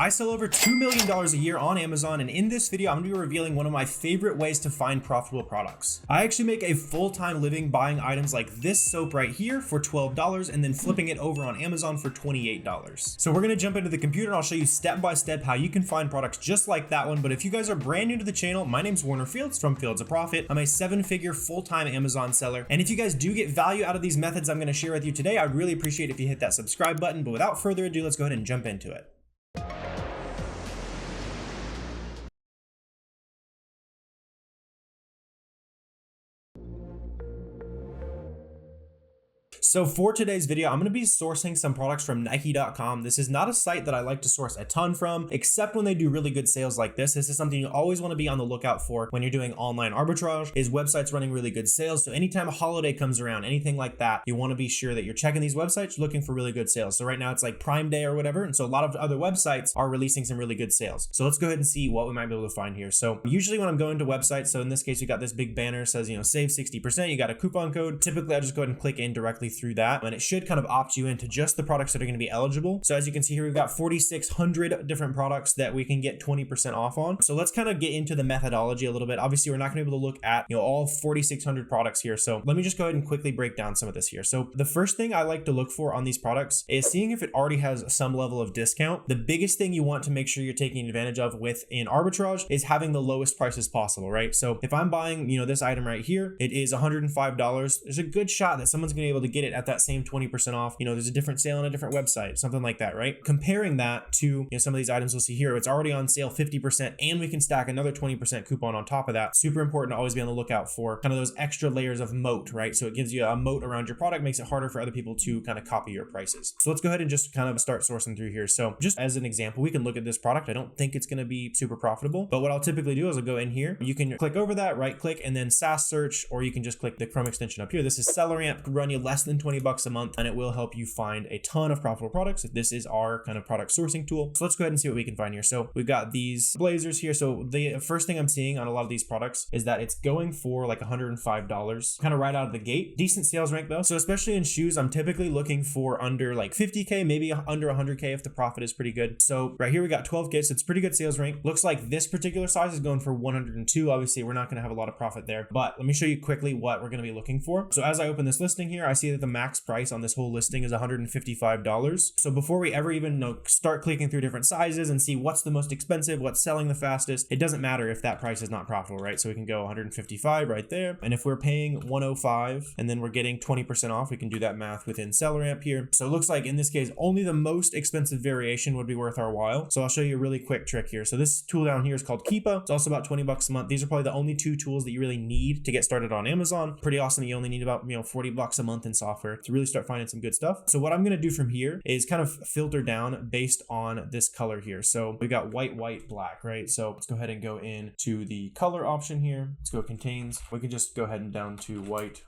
I sell over $2 million a year on Amazon, and in this video, I'm gonna be revealing one of my favorite ways to find profitable products. I actually make a full-time living buying items like this soap right here for $12 and then flipping it over on Amazon for $28. So we're gonna jump into the computer and I'll show you step-by-step how you can find products just like that one. But if you guys are brand new to the channel, my name's Warner Fields from Fields of Profit. I'm a 7-figure full-time Amazon seller. And if you guys do get value out of these methods I'm gonna share with you today, I'd really appreciate if you hit that subscribe button. But without further ado, let's go ahead and jump into it. So for today's video, I'm going to be sourcing some products from Nike.com. This is not a site that I like to source a ton from, except when they do really good sales like this. This is something you always want to be on the lookout for when you're doing online arbitrage, is websites running really good sales. So anytime a holiday comes around, anything like that, you want to be sure that you're checking these websites, looking for really good sales. So right now it's like Prime Day or whatever. And so a lot of other websites are releasing some really good sales. So let's go ahead and see what we might be able to find here. So usually when I'm going to websites, so in this case, we got this big banner says, save 60%, you got a coupon code. Typically I just go ahead and click in directly through that, and it should kind of opt you into just the products that are going to be eligible. So as you can see here, we've got 4,600 different products that we can get 20% off on. So let's kind of get into the methodology a little bit. Obviously, we're not going to be able to look at all 4,600 products here. So let me just go ahead and quickly break down some of this here. So the first thing I like to look for on these products is seeing if it already has some level of discount. The biggest thing you want to make sure you're taking advantage of within arbitrage is having the lowest prices possible, right? So if I'm buying, this item right here, it is $105. There's a good shot that someone's going to be able to get it at that same 20% off. There's a different sale on a different website, something like that, right? Comparing that to some of these items we'll see here, it's already on sale 50%, and we can stack another 20% coupon on top of that. Super important to always be on the lookout for kind of those extra layers of moat, right? So it gives you a moat around your product, makes it harder for other people to kind of copy your prices. So let's go ahead and just kind of start sourcing through here. So just as an example, we can look at this product. I don't think it's going to be super profitable, but what I'll typically do is I'll go in here. You can click over that, right click, and then SaaS search, or you can just click the Chrome extension up here. This is SellerAmp, run you less than 20 bucks a month, and it will help you find a ton of profitable products. This is our kind of product sourcing tool. So let's go ahead and see what we can find here. So we've got these blazers here. So the first thing I'm seeing on a lot of these products is that it's going for like $105, kind of right out of the gate. Decent sales rank though. So especially in shoes, I'm typically looking for under like 50K, maybe under 100K if the profit is pretty good. So right here we got 12K, so it's pretty good sales rank. Looks like this particular size is going for 102. Obviously we're not going to have a lot of profit there, but let me show you quickly what we're going to be looking for. So as I open this listing here, I see that the max price on this whole listing is $155. So before we ever even start clicking through different sizes and see what's the most expensive, what's selling the fastest, it doesn't matter if that price is not profitable, right? So we can go 155 right there. And if we're paying 105 and then we're getting 20% off, we can do that math within SellerAmp here. So it looks like in this case, only the most expensive variation would be worth our while. So I'll show you a really quick trick here. So this tool down here is called Keepa. It's also about 20 bucks a month. These are probably the only two tools that you really need to get started on Amazon. Pretty awesome. You only need about 40 bucks a month in software to really start finding some good stuff. So what I'm going to do from here is kind of filter down based on this color here. So we got white, black, right? So let's go ahead and go into the color option here. Let's go contains. We can just go ahead and down to white,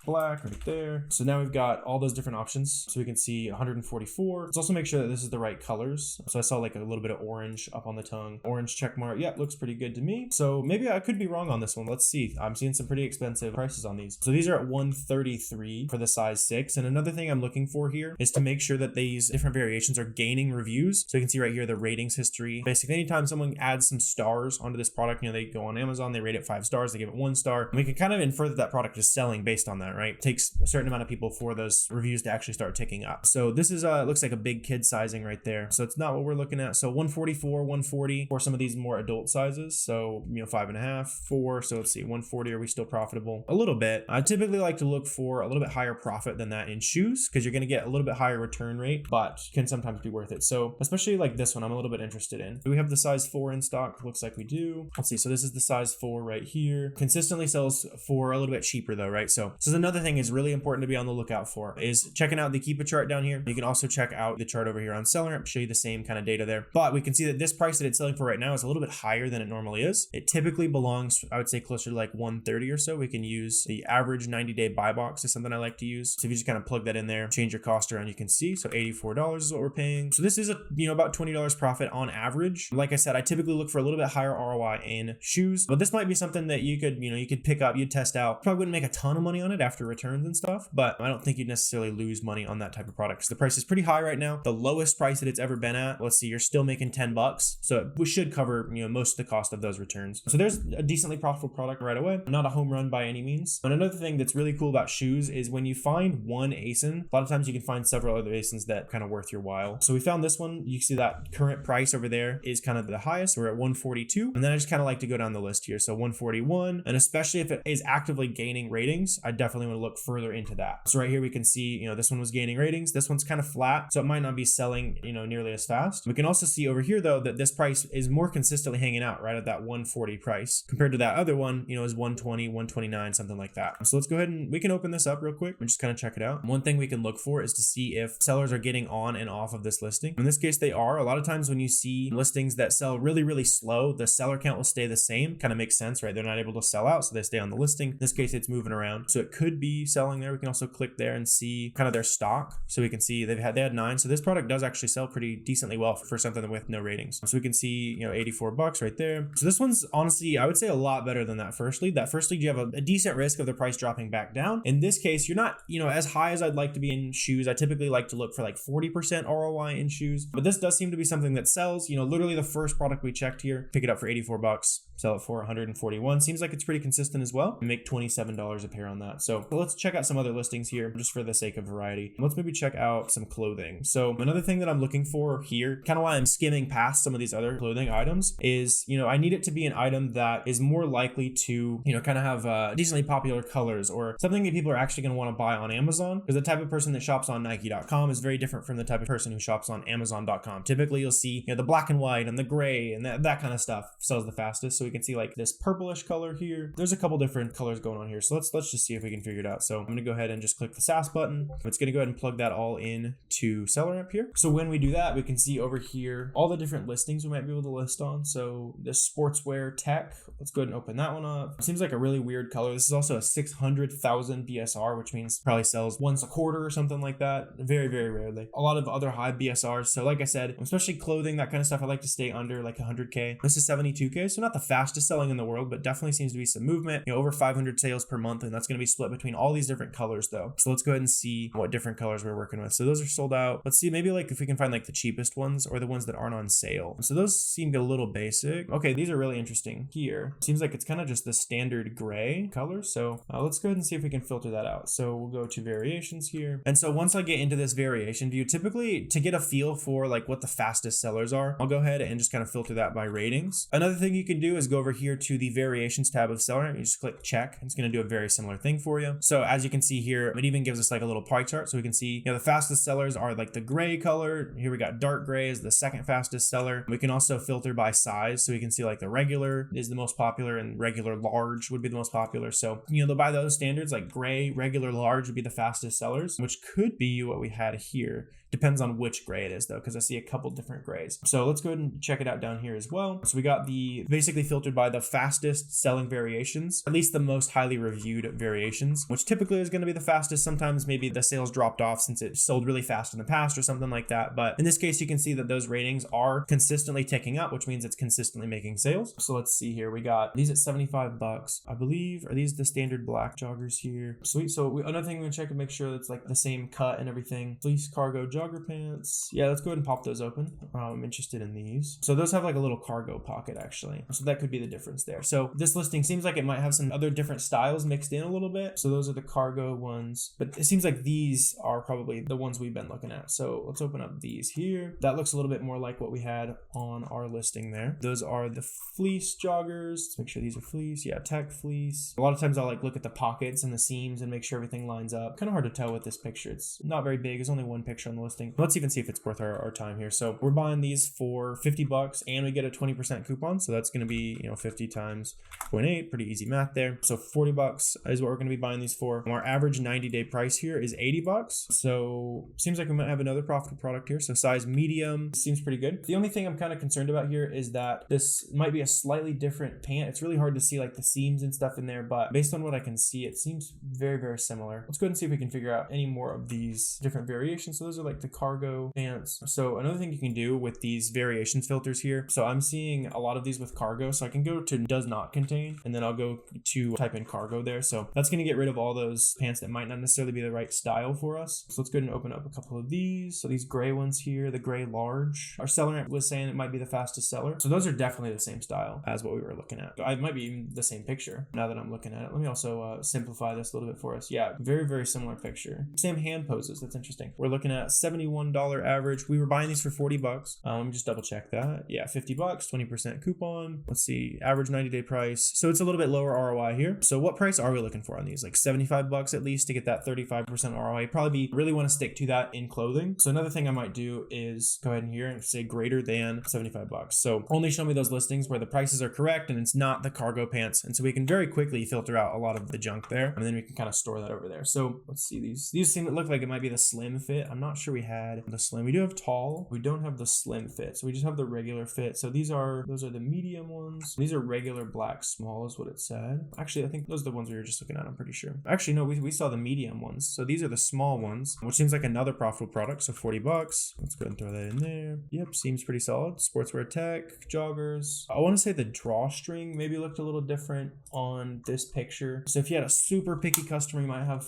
black right there. So now we've got all those different options. So we can see 144. Let's also make sure that this is the right colors. So I saw like a little bit of orange up on the tongue. Orange check mark. Yeah, looks pretty good to me. So maybe I could be wrong on this one. Let's see. I'm seeing some pretty expensive prices on these. So these are at 133 for the size 6. And another thing I'm looking for here is to make sure that these different variations are gaining reviews. So you can see right here the ratings history. Basically, anytime someone adds some stars onto this product, they go on Amazon, they rate it 5 stars, they give it 1 star. And we can kind of infer that that product is selling based on that, right? It takes a certain amount of people for those reviews to actually start ticking up. So this is looks like a big kid sizing right there. So it's not what we're looking at. So 144, 140 for some of these more adult sizes. So 5.5, 4. So let's see, 140. Are we still profitable? A little bit. I typically like to look for a little bit higher profit than that in shoes because you're going to get a little bit higher return rate, but can sometimes be worth it. So especially like this one, I'm a little bit interested in. Do we have the size 4 in stock? Looks like we do. Let's see. So this is the size 4 right here. Consistently sells for a little bit cheaper though, right? So this is another thing is really important to be on the lookout for is checking out the Keepa chart down here. You can also check out the chart over here on SellerAmp, show you the same kind of data there. But we can see that this price that it's selling for right now is a little bit higher than it normally is. It typically belongs, I would say, closer to like 130 or so. We can use the average 90-day buy box is something I like to use. So if you just kind of plug that in there, change your cost around, you can see. So $84 is what we're paying. So this is about $20 profit on average. Like I said, I typically look for a little bit higher ROI in shoes, but this might be something that you could pick up, you'd test out. Probably wouldn't make a ton of money on it after returns and stuff, but I don't think you'd necessarily lose money on that type of product because the price is pretty high right now. The lowest price that it's ever been at, let's see, you're still making $10, so it should cover, you know, most of the cost of those returns. So there's a decently profitable product right away. Not a home run by any means. And another thing that's really cool about shoes is when you find one ASIN, a lot of times you can find several other ASINs that kind of worth your while. So we found this one. You see that current price over there is kind of the highest. We're at 142. And then I just kind of like to go down the list here. So 141, and especially if it is actively gaining ratings, I definitely want to look further into that. So right here we can see, you know, this one was gaining ratings. This one's kind of flat, so it might not be selling, you know, nearly as fast. We can also see over here though that this price is more consistently hanging out right at that 140 price compared to that other one, you know, is 120, 129, something like that. So let's go ahead and we can open this up real quick and just kind of check it out. One thing we can look for is to see if sellers are getting on and off of this listing. In this case, they are. A lot of times when you see listings that sell really, really slow, the seller count will stay the same. Kind of makes sense, right? They're not able to sell out, so they stay on the listing. In this case, it's moving around. So it could be selling there. We can also click there and see kind of their stock. So we can see they had 9. So this product does actually sell pretty decently well for something with no ratings. So we can see, you know, $84 right there. So this one's honestly, I would say a lot better than that first lead. That first lead, you have a decent risk of the price dropping back down. In this case, you're not, you know, as high as I'd like to be in shoes. I typically like to look for like 40% ROI in shoes, but this does seem to be something that sells. You know, literally the first product we checked here, pick it up for $84, sell it for 141. Seems like it's pretty consistent as well. Make $27 a pair on that. So let's check out some other listings here just for the sake of variety. Let's maybe check out some clothing. So another thing that I'm looking for here, kind of why I'm skimming past some of these other clothing items is, you know, I need it to be an item that is more likely to, you know, kind of have decently popular colors or something that people are actually going to want to buy on Amazon, because the type of person that shops on Nike.com is very different from the type of person who shops on Amazon.com. Typically you'll see, you know, the black and white and the gray and that kind of stuff sells the fastest. So we can see like this purplish color here. There's a couple different colors going on here. So let's just see if we can figure it out. So I'm going to go ahead and just click the SAS button. It's going to go ahead and plug that all in to SellerAmp here. So when we do that, we can see over here all the different listings we might be able to list on. So the sportswear tech, let's go ahead and open that one up. It seems like a really weird color. This is also a 600,000 BSR, which means probably sells once a quarter or something like that. Very, very rarely. A lot of other high BSRs. So like I said, especially clothing, that kind of stuff, I like to stay under like 100K. This is 72K. So not the fastest selling in the world, but definitely seems to be some movement, you know, over 500 sales per month. And that's going to be split between all these different colors though. So let's go ahead and see what different colors we're working with. So those are sold out. Let's see, maybe like if we can find like the cheapest ones or the ones that aren't on sale. So those seem a little basic. Okay, these are really interesting here. Seems like it's kind of just the standard gray color. So let's go ahead and see if we can filter that out. So we'll go to variations here. And so once I get into this variation view, typically to get a feel for like what the fastest sellers are, I'll go ahead and just kind of filter that by ratings. Another thing you can do is go over here to the variations tab of SellerAmp. You just click check. It's going to do a very similar thing for you. So as you can see here, it even gives us like a little pie chart. So we can see, you know, the fastest sellers are like the gray color. Here we got dark gray is the second fastest seller. We can also filter by size. So we can see like the regular is the most popular and regular large would be the most popular. So, you know, by those standards, like gray, regular, large would be the fastest sellers, which could be what we had here. Depends on which gray it is though, because I see a couple different grays. So let's go ahead and check it out down here as well. So we got the basically filtered by the fastest selling variations, at least the most highly reviewed variations, which typically is going to be the fastest. Sometimes maybe the sales dropped off since it sold really fast in the past or something like that. But in this case, you can see that those ratings are consistently ticking up, which means it's consistently making sales. So let's see here. We got these at $75, I believe. Are these the standard black joggers here? Sweet. So another thing we're going to check to make sure it's like the same cut and everything. Fleece cargo jogger pants. Yeah, let's go ahead and pop those open. I'm interested in these. So those have like a little cargo pocket actually. So that could be the difference there. So this listing seems like it might have some other different styles mixed in a little bit. So those are the cargo ones, but it seems like these are probably the ones we've been looking at. So let's open up these here. That looks a little bit more like what we had on our listing there. Those are the fleece joggers. Let's make sure these are fleece. Yeah, tech fleece. A lot of times I'll like look at the pockets and the seams and make sure everything lines up. Kind of hard to tell with this picture. It's not very big. There's only one picture on the listing. Let's even see if it's worth our time here. So we're buying these for $50 and we get a 20% coupon. So that's going to be, you know, 50 times 0.8, pretty easy math there. So $40 is what we're going to be buying these for. Our average 90-day price here is $80. So seems like we might have another profitable product here. So size medium seems pretty good. The only thing I'm kind of concerned about here is that this might be a slightly different pant. It's really hard to see like the seams and stuff in there, but based on what I can see, it seems very, very similar. Let's go ahead and see if we can figure out any more of these different variations. So those are like like the cargo pants. So another thing you can do with these variations filters here. So I'm seeing a lot of these with cargo. So I can go to does not contain, and then I'll go to type in cargo there. So that's going to get rid of all those pants that might not necessarily be the right style for us. So let's go ahead and open up a couple of these. So these gray ones here, the gray large, our SellerAmp was saying it might be the fastest seller. So those are definitely the same style as what we were looking at. It might be even the same picture now that I'm looking at it. Let me also simplify this a little bit for us. Yeah, very, very similar picture. Same hand poses. That's interesting. We're looking at $71 average. We were buying these for 40 bucks. Let me just double check that. Yeah, 50 bucks, 20% coupon. Let's see, average 90-day price. So it's a little bit lower ROI here. So what price are we looking for on these? Like 75 bucks at least to get that 35% ROI. Probably really want to stick to that in clothing. So another thing I might do is go ahead and here and say greater than 75 bucks. So only show me those listings where the prices are correct and it's not the cargo pants. And so we can very quickly filter out a lot of the junk there, and then we can kind of store that over there. So let's see, these seem to look like it might be the slim fit. I'm not sure we had the slim. We do have tall. We don't have the slim fit. So we just have the regular fit. So those are the medium ones. These are regular black small is what it said. Actually, I think those are the ones we were just looking at. I'm pretty sure. Actually, no, we saw the medium ones. So these are the small ones, which seems like another profitable product. So 40 bucks. Let's go ahead and throw that in there. Yep, seems pretty solid. Sportswear tech, joggers. I want to say the drawstring maybe looked a little different on this picture. So if you had a super picky customer, you might have,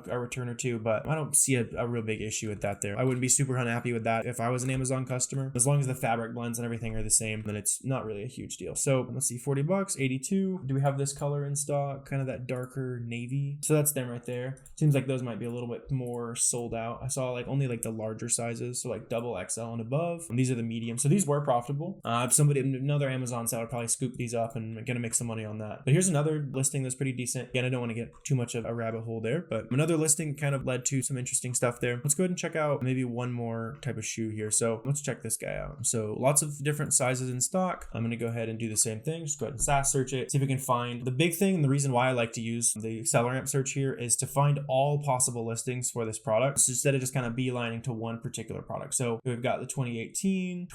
a return or two, but I don't see a real big issue with that there. I wouldn't be super unhappy with that if I was an Amazon customer. As long as the fabric blends and everything are the same, then it's not really a huge deal. So let's see, 40 bucks, 82. Do we have this color in stock? Kind of that darker navy. So that's them right there. Seems like those might be a little bit more sold out. I saw only the larger sizes. So double XL and above. And these are the medium. So these were profitable. Another Amazon seller probably scooped these up and gonna make some money on that. But here's another listing that's pretty decent. Again, I don't want to get too much of a rabbit hole there, but another listing kind of led to some interesting stuff there. Let's go ahead and check out maybe one more type of shoe here. So let's check this guy out. So lots of different sizes in stock. I'm going to go ahead and do the same thing. Just go ahead and SAS search it. See if we can find the big thing. And the reason why I like to use the SellerAmp search here is to find all possible listings for this product. So instead of just kind of beelining to one particular product. So we've got the 2018.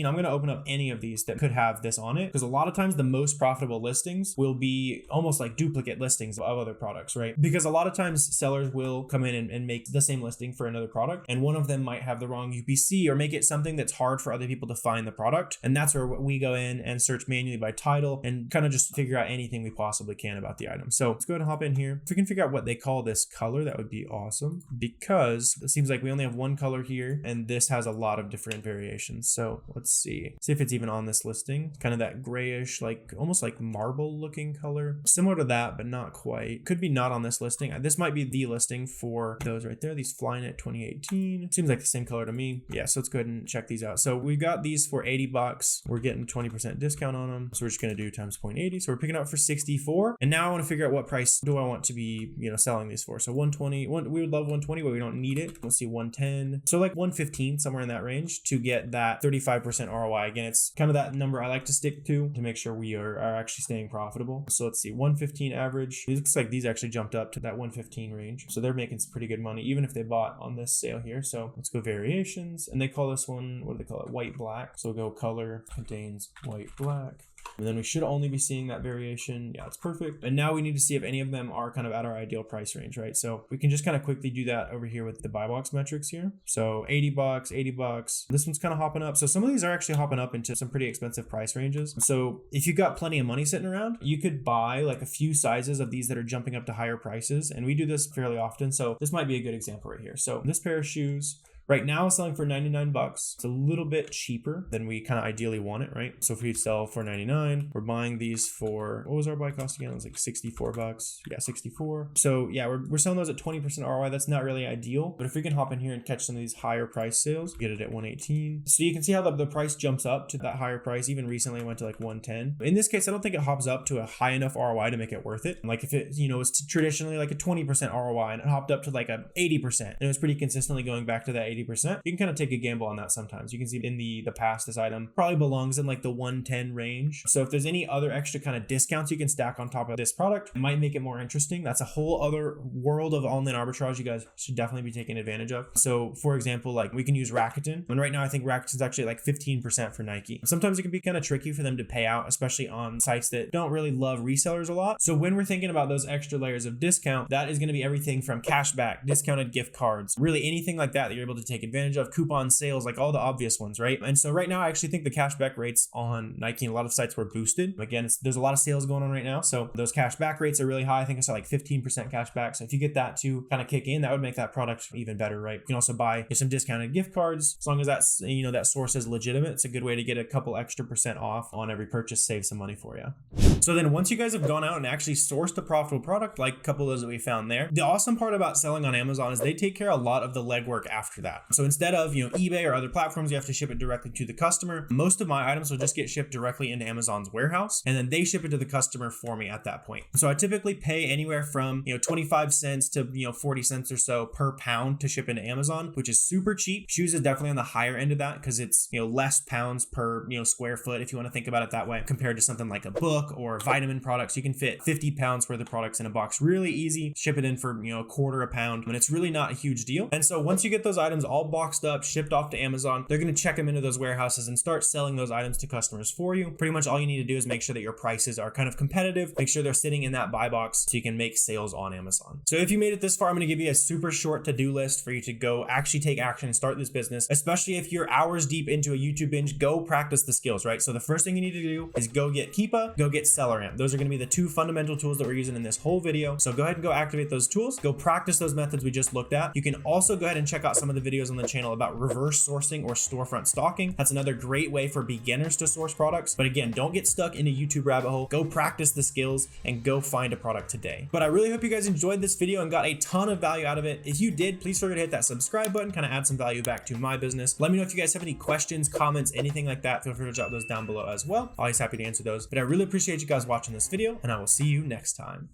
I'm going to open up any of these that could have this on it, because a lot of times the most profitable listings will be almost like duplicate listings of other products, right? Because a lot of times sellers will come in and make the same listing for another product, and one of them might have the wrong UPC or make it something that's hard for other people to find the product. And that's where we go in and search manually by title and kind of just figure out anything we possibly can about the item. So let's go ahead and hop in here. If we can figure out what they call this color, that would be awesome, because it seems like we only have one color here and this has a lot of different variations. So let's see if it's even on this listing. Kind of that grayish, almost like marble looking color, similar to that, but not quite. Could be not on this listing. This might be the listing for those right there. These Flynet 2018. Seems like the same color to me. Yeah, so let's go ahead and check these out. So we got these for 80 bucks. We're getting 20% discount on them. So we're just going to do times 0.80. So we're picking up for 64. And now I want to figure out what price do I want to be, selling these for. So 120, we would love 120, but we don't need it. Let's see, 110. So 115, somewhere in that range to get that 35% ROI. Again, it's kind of that number I like to stick to make sure we are actually staying profitable. So let's see, 115 average. It looks like these actually jumped up to that 115 range. So they're making some pretty good money, even if they bought on this sale here. So let's go variations. And they call this one, what do they call it? White black. So we'll go color contains white black. And then we should only be seeing that variation. Yeah, it's perfect. And now we need to see if any of them are kind of at our ideal price range, right? So we can just kind of quickly do that over here with the buy box metrics here. So 80 bucks, 80 bucks. This one's kind of hopping up. So some of these are actually hopping up into some pretty expensive price ranges. So if you've got plenty of money sitting around, you could buy a few sizes of these that are jumping up to higher prices. And we do this fairly often. So this might be a good example right here. So this pair of shoes, right now it's selling for 99 bucks. It's a little bit cheaper than we kind of ideally want it, right? So if we sell for 99, we're buying these for, what was our buy cost again? It was 64 bucks. Yeah, 64. So yeah, we're selling those at 20% ROI. That's not really ideal, but if we can hop in here and catch some of these higher price sales, get it at 118. So you can see how the price jumps up to that higher price. Even recently it went to 110. In this case, I don't think it hops up to a high enough ROI to make it worth it. If it, was traditionally a 20% ROI and it hopped up to a 80% and it was pretty consistently going back to that 80%, you can kind of take a gamble on that sometimes. You can see in the past, this item probably belongs in the 110 range. So if there's any other extra kind of discounts you can stack on top of this product, it might make it more interesting. That's a whole other world of online arbitrage you guys should definitely be taking advantage of. So for example, we can use Rakuten. And right now I think Rakuten's actually 15% for Nike. Sometimes it can be kind of tricky for them to pay out, especially on sites that don't really love resellers a lot. So when we're thinking about those extra layers of discount, that is going to be everything from cashback, discounted gift cards, really anything like that you're able to to take advantage of, coupon sales, like all the obvious ones, right? And so right now, I actually think the cashback rates on Nike and a lot of sites were boosted. Again, there's a lot of sales going on right now. So those cashback rates are really high. I think I saw like 15% cashback. So if you get that to kind of kick in, that would make that product even better, right? You can also buy some discounted gift cards. As long as that's, that source is legitimate, it's a good way to get a couple extra % off on every purchase, save some money for you. So then once you guys have gone out and actually sourced a profitable product, like a couple of those that we found there, the awesome part about selling on Amazon is they take care of a lot of the legwork after that. So instead of, eBay or other platforms, you have to ship it directly to the customer. Most of my items will just get shipped directly into Amazon's warehouse, and then they ship it to the customer for me at that point. So I typically pay anywhere from, 25 cents to, 40 cents or so per pound to ship into Amazon, which is super cheap. Shoes is definitely on the higher end of that because it's, less pounds per, square foot, if you want to think about it that way, compared to something like a book or vitamin products. You can fit 50 pounds worth of products in a box really easy, ship it in for, a quarter a pound, and it's really not a huge deal. And so once you get those items all boxed up, shipped off to Amazon, they're going to check them into those warehouses and start selling those items to customers for you. Pretty much all you need to do is make sure that your prices are kind of competitive, make sure they're sitting in that buy box so you can make sales on Amazon. So if you made it this far, I'm going to give you a super short to-do list for you to go actually take action and start this business, especially if you're hours deep into a YouTube binge. Go practice the skills, right? So the first thing you need to do is go get Keepa, go get SellerAmp. Those are going to be the two fundamental tools that we're using in this whole video. So go ahead and go activate those tools, go practice those methods we just looked at. You can also go ahead and check out some of the videos on the channel about reverse sourcing or storefront stocking. That's another great way for beginners to source products. But again, don't get stuck in a YouTube rabbit hole. Go practice the skills and go find a product today. But I really hope you guys enjoyed this video and got a ton of value out of it. If you did, please feel free to hit that subscribe button, kind of add some value back to my business. Let me know if you guys have any questions, comments, anything like that. Feel free to drop those down below as well. Always happy to answer those. But I really appreciate you guys watching this video, and I will see you next time.